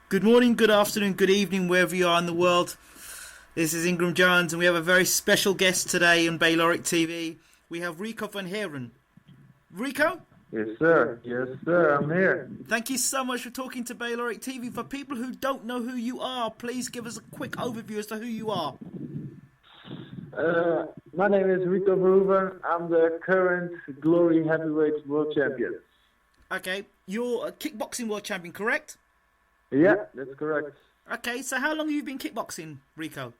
Good morning, good afternoon, good evening, wherever you are in the world. This is Ingram Jones, and we have a very special guest today on Bayloric TV. We have Rico Verhoeven. Rico? Yes, sir. Yes, sir. I'm here. Thank you so much for talking to Bayloric TV. For people who don't know who you are, please give us a quick overview as to who you are. My name is Rico Verhoeven. I'm the current Glory Heavyweight World Champion. Okay, you're a kickboxing world champion, correct? Yeah, that's correct. Okay, so how long have you been kickboxing, Rico?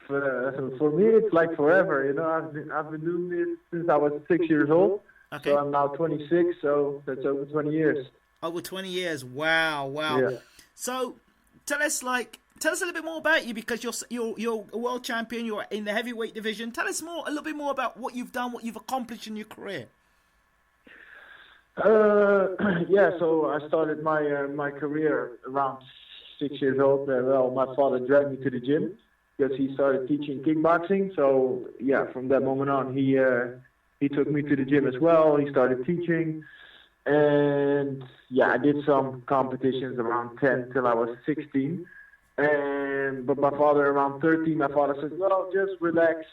For me, it's like forever. You know, I've been doing this since I was 6 years old. Okay. So I'm now 26, so that's over 20 years. Over 20 years. Wow. Yeah. So tell us a little bit more about you, because you're a world champion. You're in the heavyweight division. Tell us a little bit more about what you've done, what you've accomplished in your career. So I started my career around 6 years old. Well, my father dragged me to the gym because he started teaching kickboxing. So yeah, from that moment on, he took me to the gym as well. He started teaching, and yeah, I did some competitions around 10 till I was 16. But my father, around 13, my father said, "Well, just relax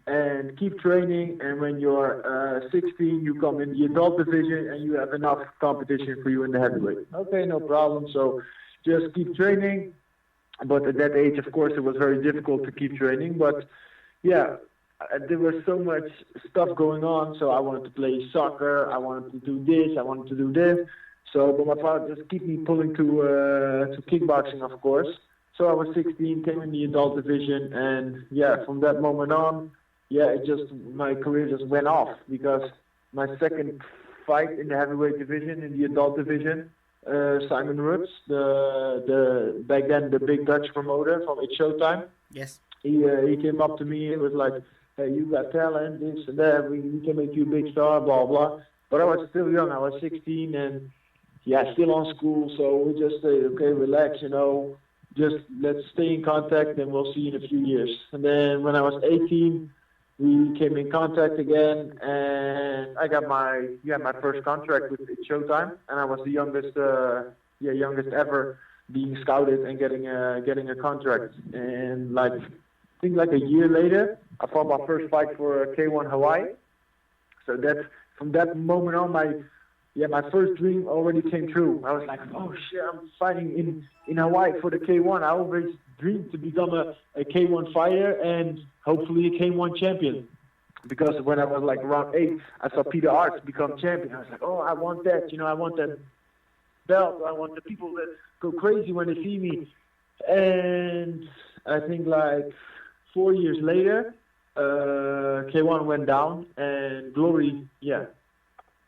and keep training, and when you're 16, you come in the adult division and you have enough competition for you in the heavyweight." Okay, no problem. So just keep training. But at that age, of course, it was very difficult to keep training. But yeah, there was so much stuff going on. So I wanted to play soccer. I wanted to do this. I wanted to do this. So, but my father just kept me pulling to kickboxing, of course. So I was 16, came in the adult division, and yeah, from that moment on, yeah, my career just went off, because my second fight in the heavyweight division, in the adult division, Simon Roots, the back then the big Dutch promoter from It's Showtime. Yes. He came up to me and was like, "Hey, you got talent, this and that. We can make you a big star, blah blah." But I was still young. I was 16, and yeah, still on school. So we just said, "Okay, relax, just let's stay in contact, and we'll see you in a few years." And then when I was 18. We came in contact again, and I got my first contract with Showtime, and I was the youngest ever being scouted and getting a contract. And I think a year later, I fought my first fight for K1 Hawaii. So that from that moment on, my first dream already came true. I was like, "Oh shit, I'm fighting in Hawaii for the K1. I always dreamed to become a K1 fighter and hopefully a K1 champion." Because when I was around 8, I saw Peter Arts become champion. I was like, "Oh, I want that. I want that belt. I want the people that go crazy when they see me." And I think 4 years later, K1 went down, and Glory,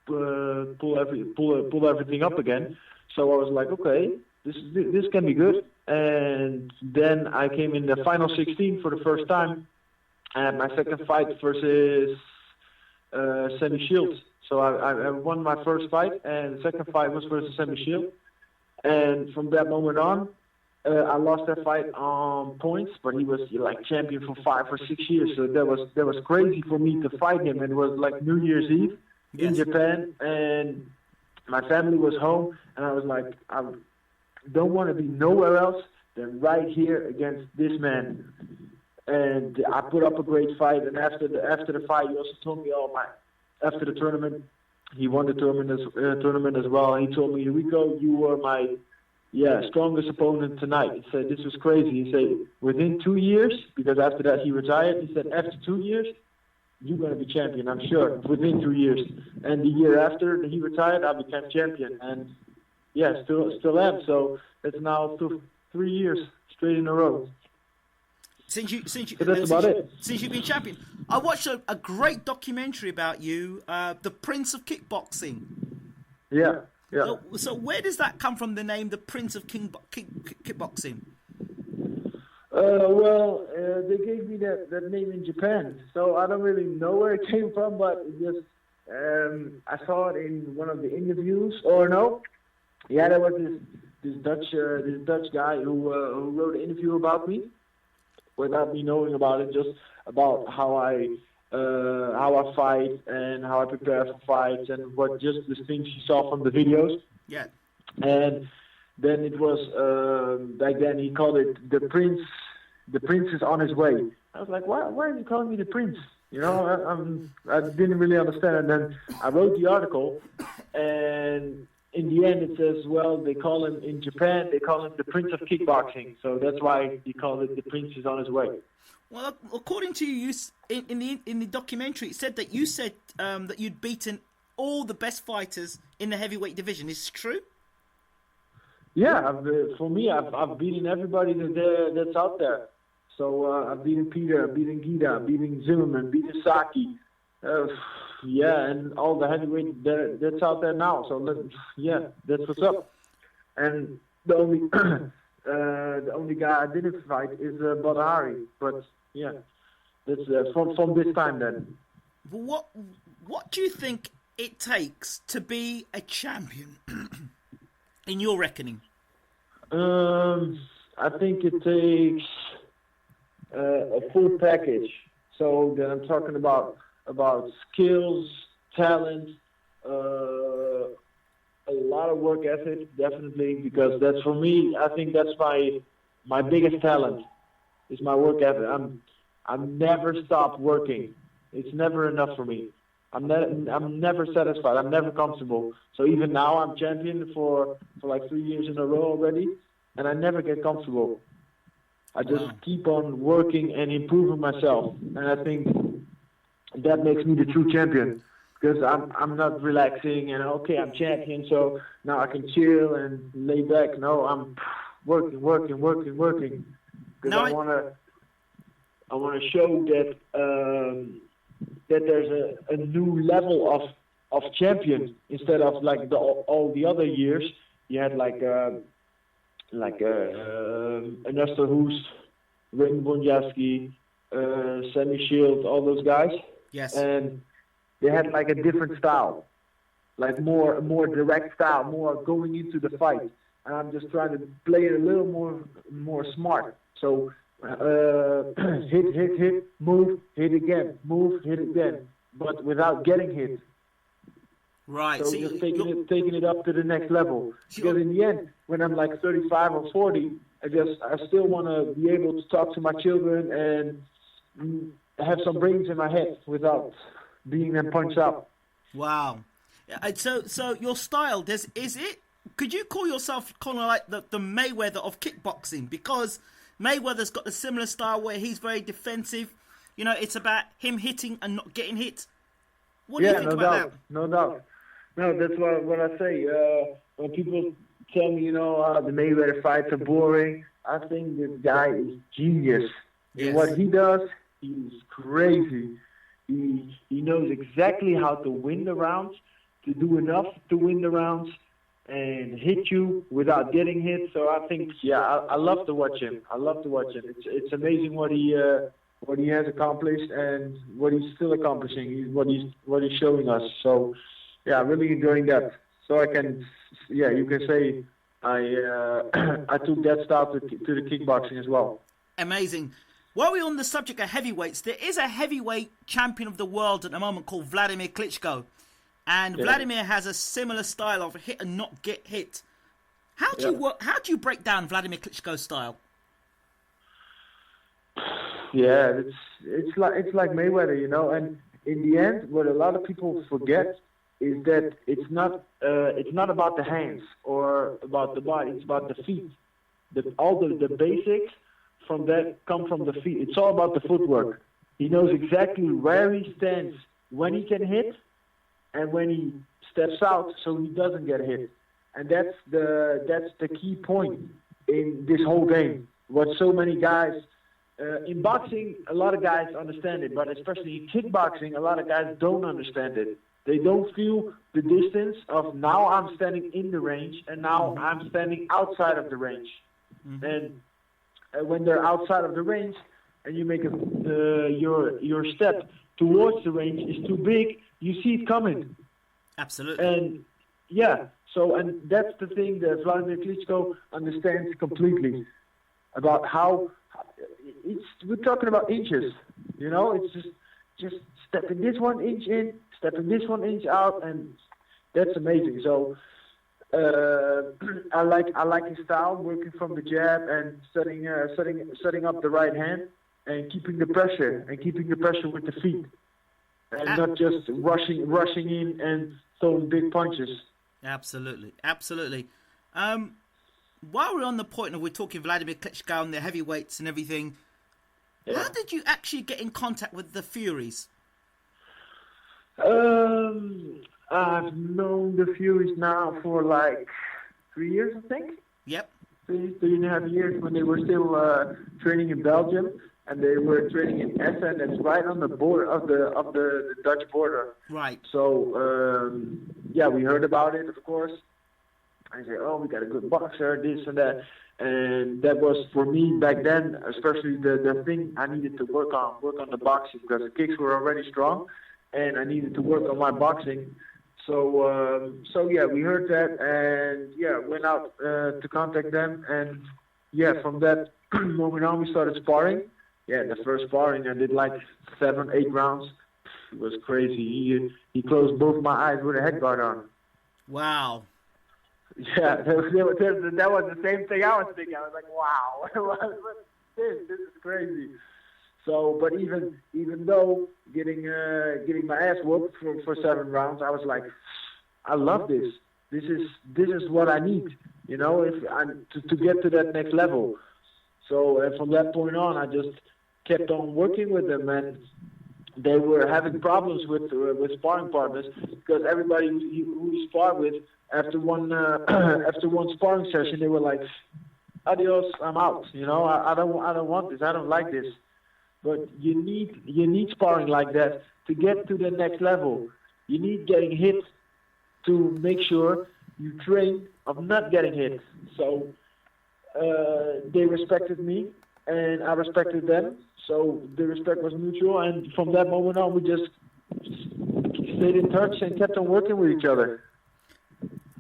pull everything up again. So I was like, "Okay, this can be good." And then I came in the final 16 for the first time, and my second fight versus Sammy Shields. So I won my first fight, and the second fight was versus Sammy Shields. And from that moment on, I lost that fight on points, but he was champion for 5 or 6 years. So that was crazy for me to fight him. And it was New Year's Eve in Japan, and my family was home, and I was like, I don't want to be nowhere else than right here against this man. And I put up a great fight, and after the fight, he also told me, after the tournament, he won the tournament as well, and he told me, "Rico, you were my strongest opponent tonight." He said, "This was crazy." He said, "Within 2 years," because after that he retired, he said, "After 2 years, you're going to be champion, I'm sure, within 2 years." And the year after he retired, I became champion. And yeah, still am. So it's now 3 years straight in a row. Since you've been champion, I watched a great documentary about you, The Prince of Kickboxing. Yeah. So where does that come from, the name, The Prince of Kickboxing? They gave me that name in Japan, so I don't really know where it came from, but it just I saw it in one of the interviews. There was this Dutch guy who wrote an interview about me, without me knowing about it, just about how I fight and how I prepare for fights, and what just the things he saw from the videos. Yeah. And then it was back then he called it the prince. The prince is on his way. I was like, why are you calling me the prince? You know, I didn't really understand. And then I wrote the article, and in the end it says, well, they call him in Japan, they call him the prince of kickboxing. So that's why he called it the prince is on his way. Well, according to you, in the documentary, it said that you said that you'd beaten all the best fighters in the heavyweight division. Is this true? Yeah, for me, I've beaten everybody that's out there. So I've beaten Peter, I've beaten Gita, I've beaten Zimmerman, beaten Saki. And all the heavyweight that's out there now. So that's what's up. And the only guy I didn't fight is Badahari. But yeah, that's from this time then. What do you think it takes to be a champion in your reckoning? I think it takes a full package. So then I'm talking about skills, talent, a lot of work ethic, definitely, because that's for me. I think that's my biggest talent is my work ethic. I'm never stop working. It's never enough for me. I'm never satisfied. I'm never comfortable. So even now I'm champion for like 3 years in a row already, and I never get comfortable. I just keep on working and improving myself, and I think that makes me the true champion, because I'm not relaxing and okay, I'm champion, so now I can chill and lay back. No, I'm working, because I want to show that that there's a new level of champion, instead of like all the other years you had like Nestor Hoest, Raymond Bonjasky, Sammy Shields, all those guys. Yes. And they had like a different style, like more direct style, more going into the fight. And I'm just trying to play it a little more smart. So hit, move, hit again, move, hit again, but without getting hit. Right. So just taking it up to the next level. Because in the end, when I'm like 35 or 40, I still want to be able to talk to my children and have some brains in my head without being them punched out. Wow. So your style, could you call yourself kind of like the Mayweather of kickboxing? Because Mayweather's got a similar style where he's very defensive. You know, it's about him hitting and not getting hit. What do you think about that? No doubt. No, that's what I say. When people tell me, the Mayweather fights are boring, I think this guy is genius. Yes. And what he does, he's crazy. He knows exactly how to win the rounds, to do enough to win the rounds, and hit you without getting hit. So I think, I love to watch him. It's amazing what he has accomplished and what he's still accomplishing. What he's showing us. So I'm really enjoying that. So I can, you can say I took that style to the kickboxing as well. Amazing. While we're on the subject of heavyweights, there is a heavyweight champion of the world at the moment called Vladimir Klitschko. And Vladimir has a similar style of hit and not get hit. How do you break down Vladimir Klitschko's style? Yeah, it's like Mayweather, and in the end, what a lot of people forget is that it's not about the hands or about the body, it's about the feet. All the basics from that come from the feet. It's all about the footwork. He knows exactly where he stands when he can hit and when he steps out so he doesn't get hit. And that's the key point in this whole game. What so many guys in boxing, a lot of guys understand it, but especially in kickboxing, a lot of guys don't understand it. They don't feel the distance of now I'm standing in the range and now I'm standing outside of the range. Mm-hmm. And when they're outside of the range and you make your step towards the range is too big, you see it coming. Absolutely. And and that's the thing that Vladimir Klitschko understands completely about how we're talking about inches. It's just stepping this 1 inch in, stepping this 1 inch out, and that's amazing. So I like his style, working from the jab and setting up the right hand and keeping the pressure with the feet, and not just rushing in and throwing big punches. Absolutely, absolutely. While we're on the point of we're talking Vladimir Klitschko and the heavyweights and everything, how did you actually get in contact with the Furies? I've known the Furies now for like 3 years, I think. Yep. 3.5 years, when they were still training in Belgium, and they were training in Essen. That's right on the border of the Dutch border. Right. So we heard about it, of course. I said, oh, we got a good boxer, this and that. And that was, for me back then, especially the thing I needed to work on the boxing, because the kicks were already strong, and I needed to work on my boxing. So we heard that, and went out to contact them, and from that moment on, we started sparring. Yeah, the first sparring, I did like 7-8 rounds. It was crazy. He closed both my eyes with a head guard on. Wow. Yeah, that was the same thing I was thinking. I was like, wow, this is crazy. So, but even though getting my ass whooped for 7 rounds, I was like, I love this. This is what I need, if to get to that next level. So, and from that point on, I just kept on working with them, and they were having problems with sparring partners, because everybody who we spar with, after one sparring session, they were like, adios, I'm out. I don't want this. I don't like this. But you need sparring like that to get to the next level. You need getting hit to make sure you train of not getting hit. So they respected me, and I respected them. So the respect was mutual, and from that moment on, we just stayed in touch and kept on working with each other.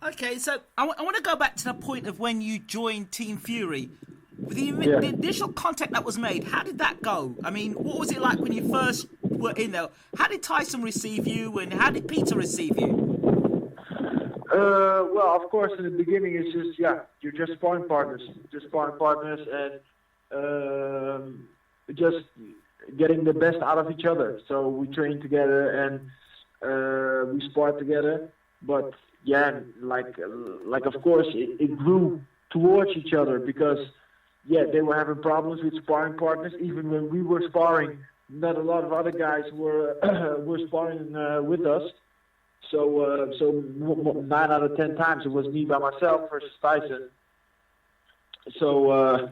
Okay, so I want to go back to the point of when you joined Team Fury. The initial contact that was made, how did that go? I mean, what was it like when you first were in there? How did Tyson receive you, and how did Peter receive you? Well, of course, in the beginning, it's just, you're just sparring partners. And just getting the best out of each other. So we trained together, and we sparred together. But, of course, it grew towards each other, because they were having problems with sparring partners. Even when we were sparring, not a lot of other guys were sparring with us. So 9 out of 10 times it was me by myself versus Tyson. So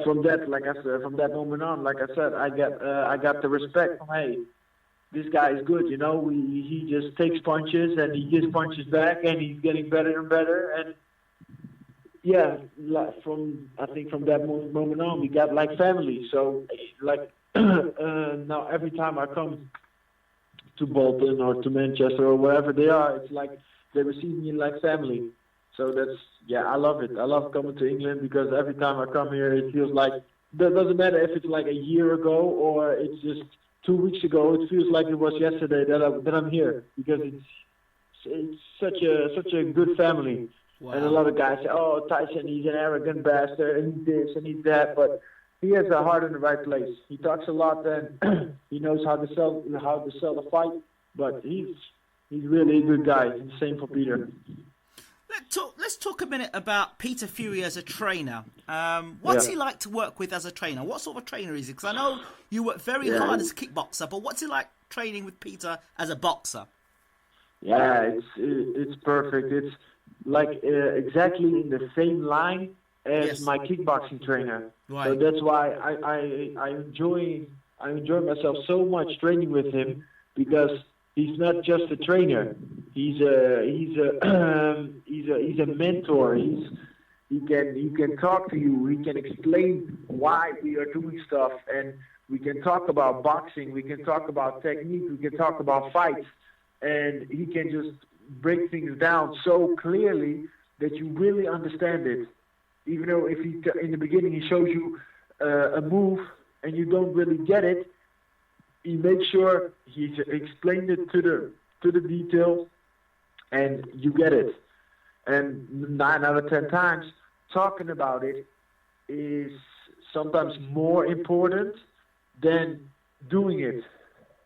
from that moment on, like I said, I got the respect from, hey, this guy is good. He just takes punches and he gives punches back, and he's getting better and better. And from that moment on, we got like family. So now every time I come to Bolton or to Manchester or wherever they are, it's like they receive me like family. So that's, I love it. I love coming to England, because every time I come here, it feels like, it doesn't matter if it's like a year ago or it's just 2 weeks ago, it feels like it was yesterday that I'm here, because it's such a good family. Wow. And a lot of guys say, oh, Tyson, he's an arrogant bastard, and he's this and he's that, but he has a heart in the right place. He talks a lot, and he knows how to sell the fight, but he's really a good guy. Same for Peter. Let's talk a minute about Peter Fury as a trainer. What's he like to work with as a trainer? What sort of trainer is he? Because I know you work very hard as a kickboxer, but what's it like training with Peter as a boxer? Yeah, it's perfect. It's like exactly in the same line as my kickboxing trainer. Right. So that's why I enjoy myself so much training with him, because he's not just a trainer. He's a mentor. He can talk to you. He can explain why we are doing stuff, and we can talk about boxing. We can talk about technique. We can talk about fights, and he can just break things down so clearly that you really understand it. Even though if in the beginning he shows you a move and you don't really get it, he makes sure he's explained it to the detail, and you get it. And 9 out of 10 times, talking about it is sometimes more important than doing it.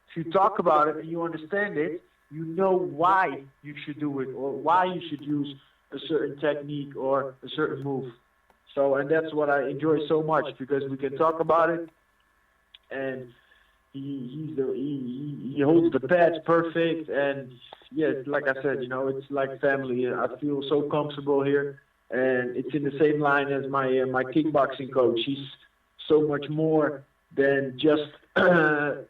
If you talk about it and you understand it, you know why you should do it or why you should use a certain technique or a certain move. So, and that's what I enjoy so much, because we can talk about it, and he holds the pads perfect, and yeah, like I said, it's like family. I feel so comfortable here, and it's in the same line as my kickboxing coach. He's so much more than just a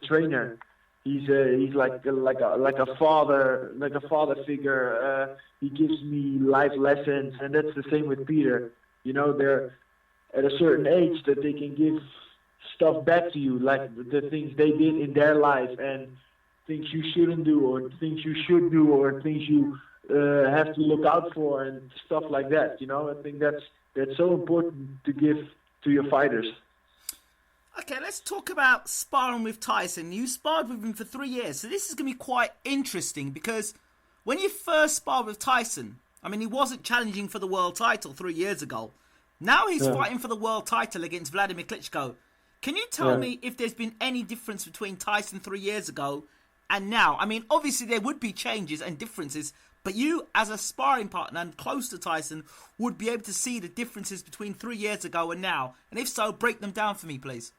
trainer. He's like a father figure. He gives me life lessons, and that's the same with Peter. They're at a certain age that they can give stuff back to you, like the things they did in their life, and things you shouldn't do, or things you should do, or things you have to look out for, and stuff like that. I think that's so important to give to your fighters. Okay, let's talk about sparring with Tyson. You sparred with him for 3 years, so this is going to be quite interesting, because when you first sparred with Tyson, I mean, he wasn't challenging for the world title 3 years ago. Now he's fighting for the world title against Vladimir Klitschko. Can you tell me if there's been any difference between Tyson 3 years ago and now? I mean, obviously there would be changes and differences, but you, as a sparring partner and close to Tyson, would be able to see the differences between 3 years ago and now. And if so, break them down for me, please.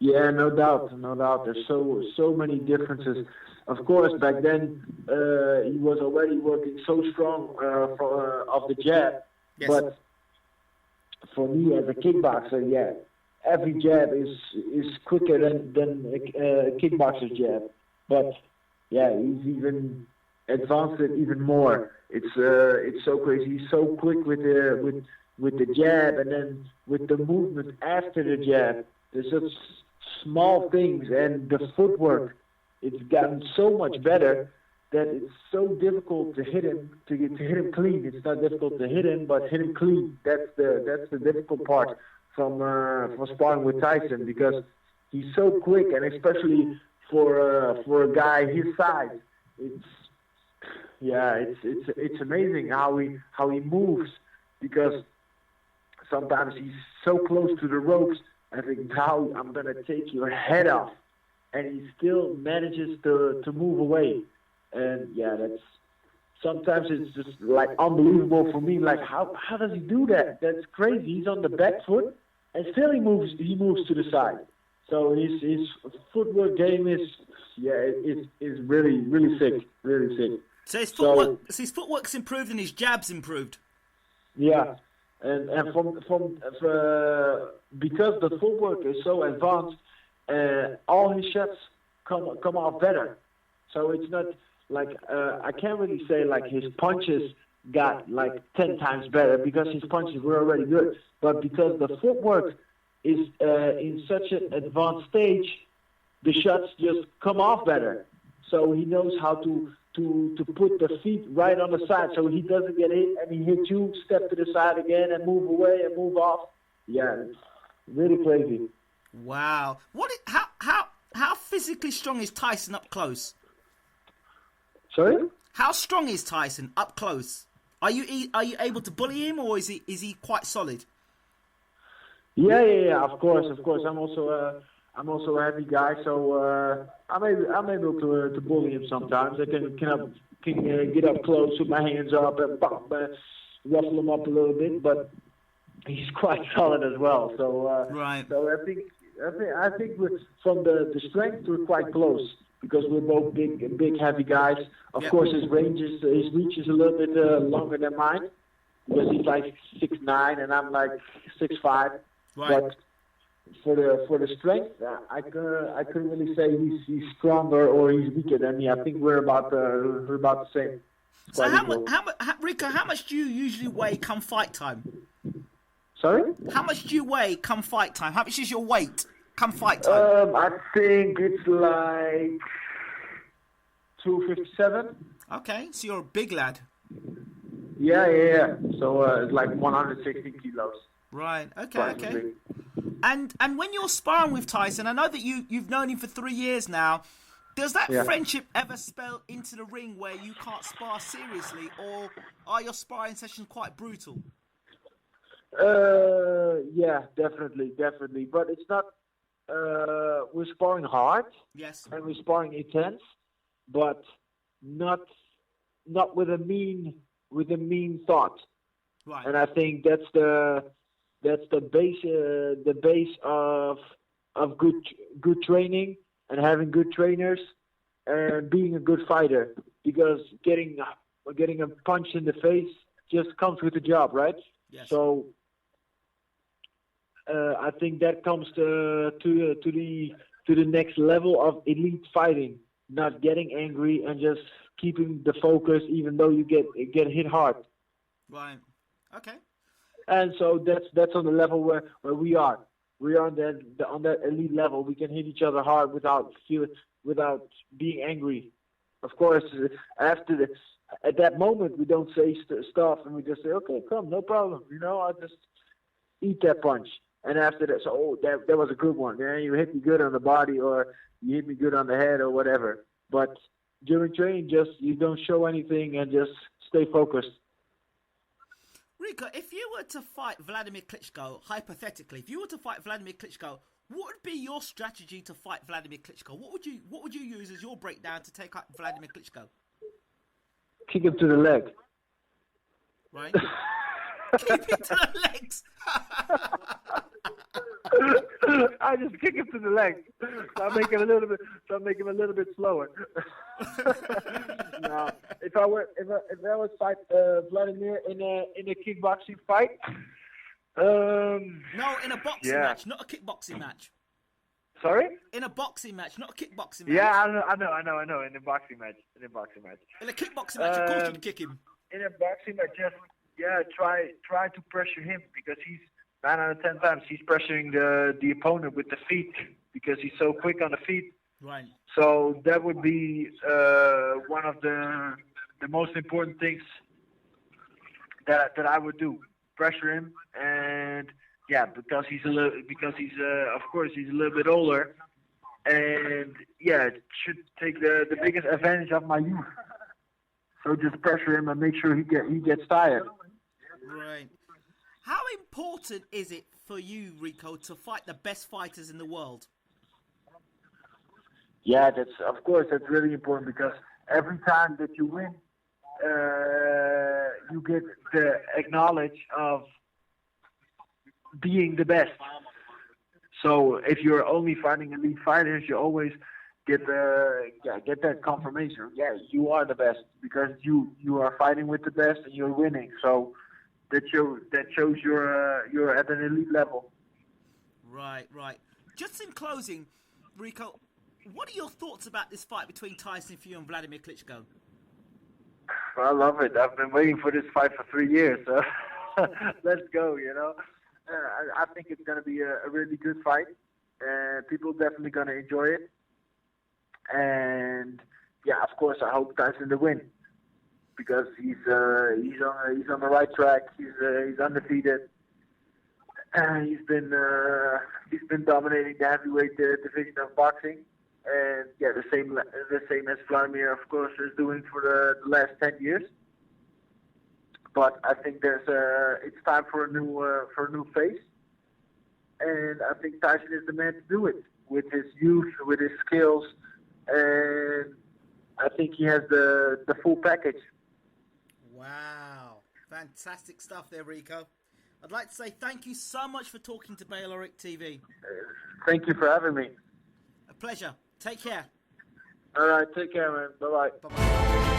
Yeah, no doubt. There's so many differences. Of course, back then he was already working so strong off the jab. Yes. But for me as a kickboxer, every jab is quicker than a kickboxer's jab. But he's even advanced it even more. It's so crazy. He's so quick with the jab, and then with the movement after the jab. There's such small things, and the footwork, it's gotten so much better that it's so difficult to hit him, to hit him clean. It's not difficult to hit him, but hit him clean. That's the difficult part from sparring with Tyson, because he's so quick, and especially for a guy his size, it's amazing how he moves, because sometimes he's so close to the ropes. I think, now I'm going to take your head off. And he still manages to move away. And sometimes it's just like unbelievable for me. Like, how does he do that? That's crazy. He's on the back foot, and still he moves to the side. So his footwork game is really, really sick. Really sick. So his footwork's improved and his jab's improved. Yeah. And because the footwork is so advanced, all his shots come off better. So it's not like I can't really say like his punches got like 10 times better, because his punches were already good. But because the footwork is in such an advanced stage, the shots just come off better. So he knows how to put the feet right on the side, so he doesn't get hit, and he hits you, step to the side again, and move away and move off. Yeah, it's really crazy. Wow. How physically strong is Tyson up close? Sorry? How strong is Tyson up close? Are you able to bully him, or is he quite solid? Yeah. Of course. I'm also a heavy guy, so I'm able to bully him sometimes. I can get up close with my hands up and ruffle him up a little bit, but he's quite solid as well. So right. So I think from the strength we're quite close, because we're both big heavy guys. Of course, his reach is a little bit longer than mine, because he's like 6'9" and I'm like 6'5". Right. But for the strength, I couldn't really say he's stronger or he's weaker than me. I think we're about the same. So Rico, how much do you usually weigh come fight time? Sorry? How much do you weigh come fight time? How much is your weight come fight time? I think it's like 257. Okay, so you're a big lad. Yeah. So it's like 160 kilos. Right. Okay. And when you're sparring with Tyson, I know that you've known him for 3 years now. Does that friendship ever spill into the ring where you can't spar seriously, or are your sparring sessions quite brutal? Yeah, definitely. But it's not. We're sparring hard. Yes. And we're sparring intense, but not with a mean thought. Right. And I think that's the base of good training and having good trainers and being a good fighter, because getting a punch in the face just comes with the job, right? Yes. So I think that comes to the next level of elite fighting, not getting angry and just keeping the focus even though you get hit hard. Right. Okay. And so that's on the level where we are. We are on that elite level. We can hit each other hard without being angry. Of course, at that moment we don't say stuff, and we just say, okay, come, no problem. I'll just eat that punch. And after that, so that was a good one. Yeah, you hit me good on the body, or you hit me good on the head, or whatever. But during training, you don't show anything and just stay focused. Rico, if you were to fight Vladimir Klitschko, hypothetically, what would be your strategy to fight Vladimir Klitschko? What would you use as your breakdown to take out Vladimir Klitschko? Kick him to the leg. Right. Kick him to the legs. I just kick him to the leg. So I make him a little bit slower. No, if I would fight Vladimir in a kickboxing fight. No, in a boxing match, not a kickboxing match. Sorry? In a boxing match, not a kickboxing match. Yeah, I know. In a boxing match. In a kickboxing match, of course you'd kick him. In a boxing match, just try to pressure him, because he's 9 out of 10 times he's pressuring the opponent with the feet, because he's so quick on the feet. Right. So that would be one of the most important things that I would do. Pressure him, and because he's of course he's a little bit older, and should take the biggest advantage of my youth. So just pressure him and make sure he gets tired. Right. How important is it for you, Rico, to fight the best fighters in the world? Yeah, that's really important, because every time that you win, you get the acknowledge of being the best. So if you're only fighting elite fighters, you always get that confirmation. Yeah, you are the best, because you are fighting with the best and you're winning. So that shows you're at an elite level. Right. Just in closing, Rico, what are your thoughts about this fight between Tyson Fury and Vladimir Klitschko? I love it. I've been waiting for this fight for 3 years. So let's go. I think it's going to be a really good fight, and people definitely going to enjoy it. And of course, I hope Tyson to win, because he's on the right track. He's undefeated. He's been dominating the heavyweight division of boxing, and the same as Vladimir, of course, is doing for the last 10 years. But I think it's time for a new face, and I think Tyson is the man to do it, with his youth, with his skills, and I think he has the full package. Wow, fantastic stuff there, Rico. I'd like to say thank you so much for talking to Bayloric TV. Thank you for having me. A pleasure. Take care. All right, take care, man. Bye-bye. Bye-bye.